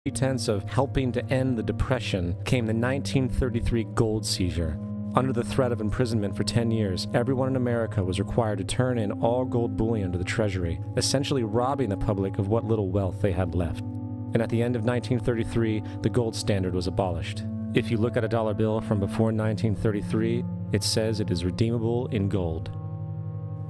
pretense of helping to end the Depression came the 1933 gold seizure. Under the threat of imprisonment for 10 years, everyone in America was required to turn in all gold bullion to the Treasury, essentially robbing the public of what little wealth they had left. And at the end of 1933, the gold standard was abolished. If you look at a dollar bill from before 1933, it says it is redeemable in gold.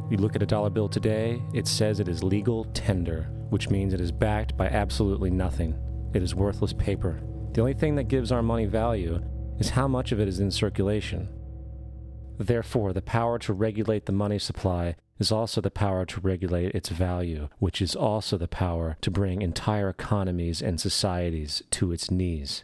You look at a dollar bill today, it says it is legal tender, which means it is backed by absolutely nothing. It is worthless paper. The only thing that gives our money value is how much of it is in circulation. Therefore, the power to regulate the money supply is also the power to regulate its value, which is also the power to bring entire economies and societies to its knees.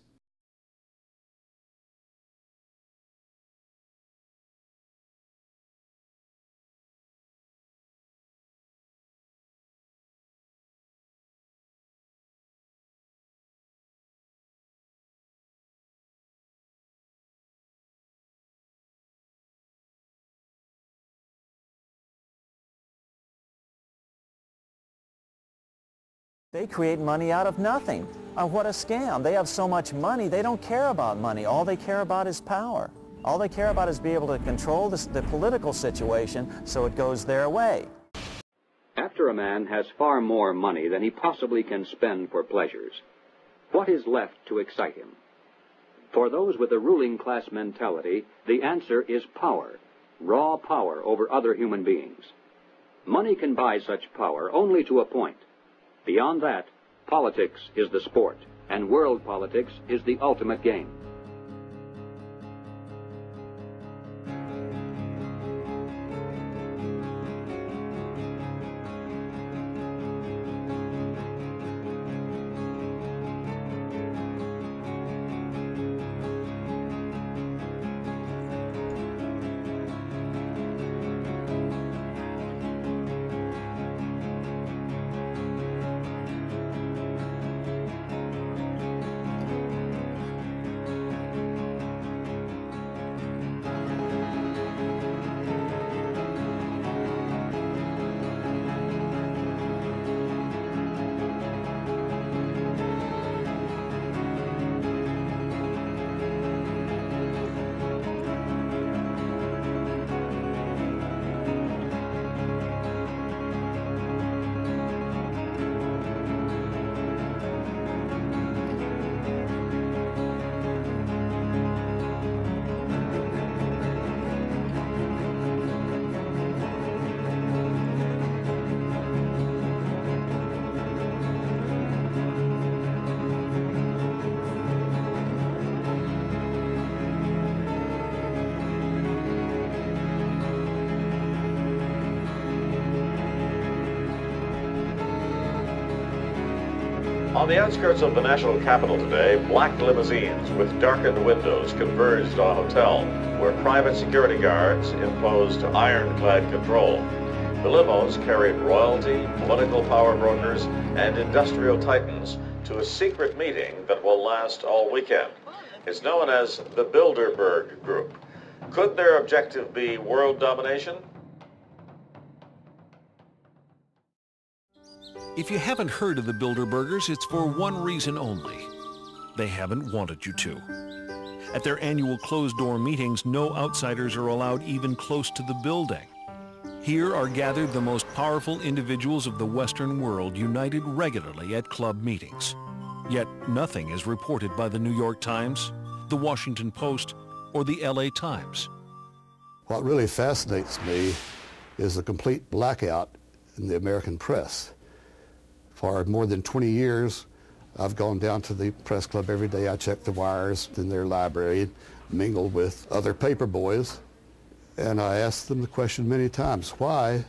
They create money out of nothing. What a scam. They have so much money, they don't care about money. All they care about is power. All they care about is being able to control the political situation so it goes their way. After a man has far more money than he possibly can spend for pleasures, what is left to excite him? For those with a ruling class mentality, the answer is power, raw power over other human beings. Money can buy such power only to a point. Beyond that, politics is the sport, and world politics is the ultimate game. On the outskirts of the national capital today, black limousines with darkened windows converged on a hotel where private security guards imposed ironclad control. The limos carried royalty, political power brokers, and industrial titans to a secret meeting that will last all weekend. It's known as the Bilderberg Group. Could their objective be world domination? If you haven't heard of the Bilderbergers, it's for one reason only. They haven't wanted you to. At their annual closed-door meetings, no outsiders are allowed even close to the building. Here are gathered the most powerful individuals of the Western world, united regularly at club meetings. Yet nothing is reported by the New York Times, the Washington Post, or the LA Times. What really fascinates me is the complete blackout in the American press. For more than 20 years, I've gone down to the press club every day. I check the wires in their library, mingle with other paper boys, and I asked them the question many times, why,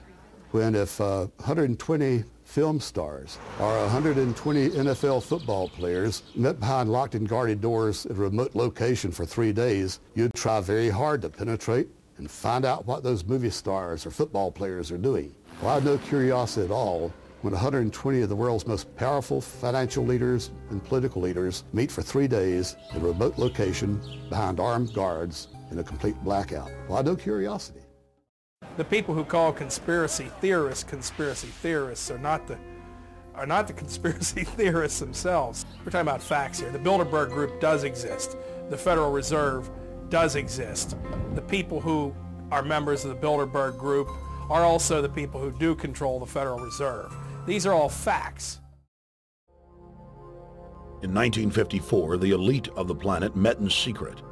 when if 120 film stars or 120 NFL football players met behind locked and guarded doors at a remote location for 3 days, you'd try very hard to penetrate and find out what those movie stars or football players are doing. Well, I had no curiosity at all when 120 of the world's most powerful financial leaders and political leaders meet for 3 days in a remote location behind armed guards in a complete blackout. Well, I had no curiosity. The people who call conspiracy theorists are not are not the conspiracy theorists themselves. We're talking about facts here. The Bilderberg Group does exist. The Federal Reserve does exist. The people who are members of the Bilderberg Group are also the people who do control the Federal Reserve. These are all facts. In 1954, the elite of the planet met in secret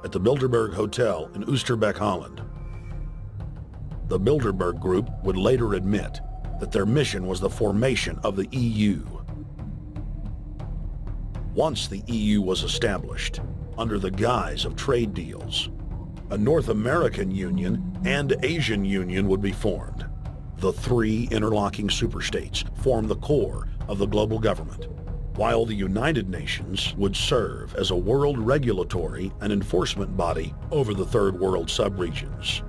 at the Bilderberg Hotel in Oosterbeek, Holland. The Bilderberg Group would later admit that their mission was the formation of the EU. Once the EU was established, under the guise of trade deals, a North American Union and Asian Union would be formed. The three interlocking superstates formed the core of the global government, while the United Nations would serve as a world regulatory and enforcement body over the Third World subregions.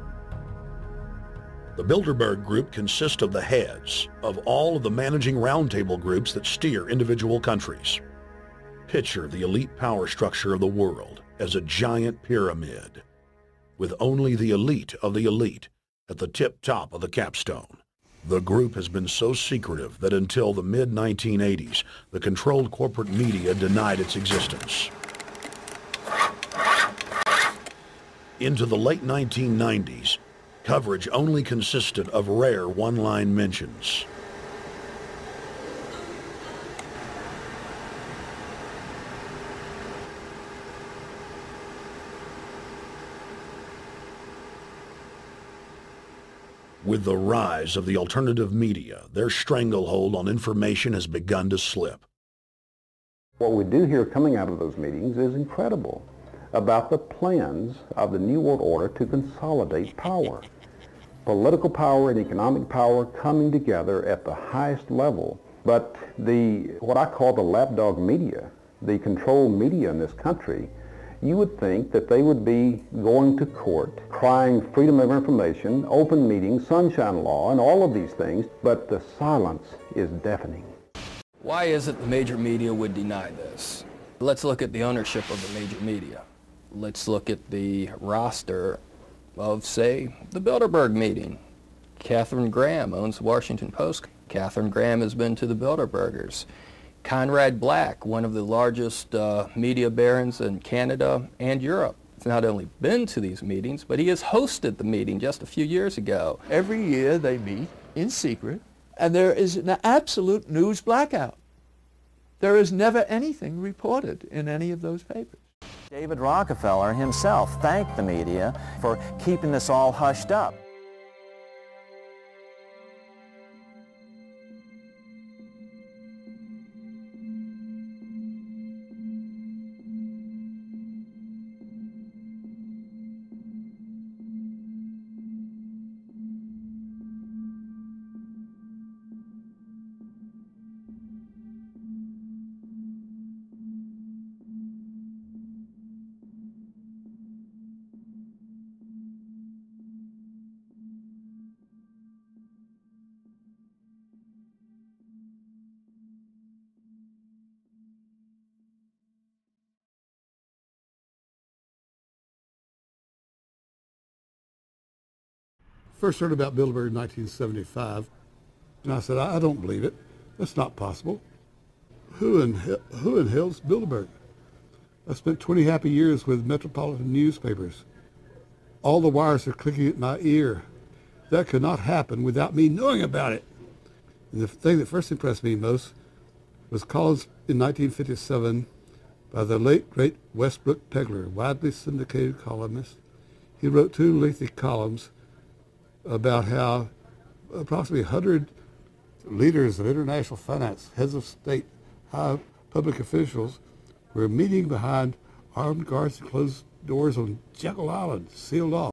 The Bilderberg Group consists of the heads of all of the managing roundtable groups that steer individual countries. Picture the elite power structure of the world as a giant pyramid, with only the elite of the elite at the tip top of the capstone. The group has been so secretive that until the mid-1980s, the controlled corporate media denied its existence. Into the late 1990s, coverage only consisted of rare one-line mentions. With the rise of the alternative media, their stranglehold on information has begun to slip. What we do hear coming out of those meetings is incredible about the plans of the New World Order to consolidate power. Political power and economic power coming together at the highest level. But what I call the lapdog media, the controlled media in this country, you would think that they would be going to court, crying freedom of information, open meetings, sunshine law, and all of these things, but the silence is deafening. Why is it the major media would deny this? Let's look at the ownership of the major media. Let's look at the roster of, say, the Bilderberg meeting. Katharine Graham owns the Washington Post. Katharine Graham has been to the Bilderbergers. Conrad Black, one of the largest media barons in Canada and Europe, has not only been to these meetings, but he has hosted the meeting just a few years ago. Every year they meet in secret, and there is an absolute news blackout. There is never anything reported in any of those papers. David Rockefeller himself thanked the media for keeping this all hushed up. First heard about Bilderberg in 1975, and I said, I don't believe it. That's not possible. Who in hell's Bilderberg? I spent 20 happy years with metropolitan newspapers. All the wires are clicking at my ear. That could not happen without me knowing about it. And the thing that first impressed me most was columns in 1957 by the late, great Westbrook Pegler, widely syndicated columnist. He wrote 2 lengthy columns about how approximately 100 leaders of international finance, heads of state, high public officials were meeting behind armed guards and closed doors on Jekyll Island, sealed off.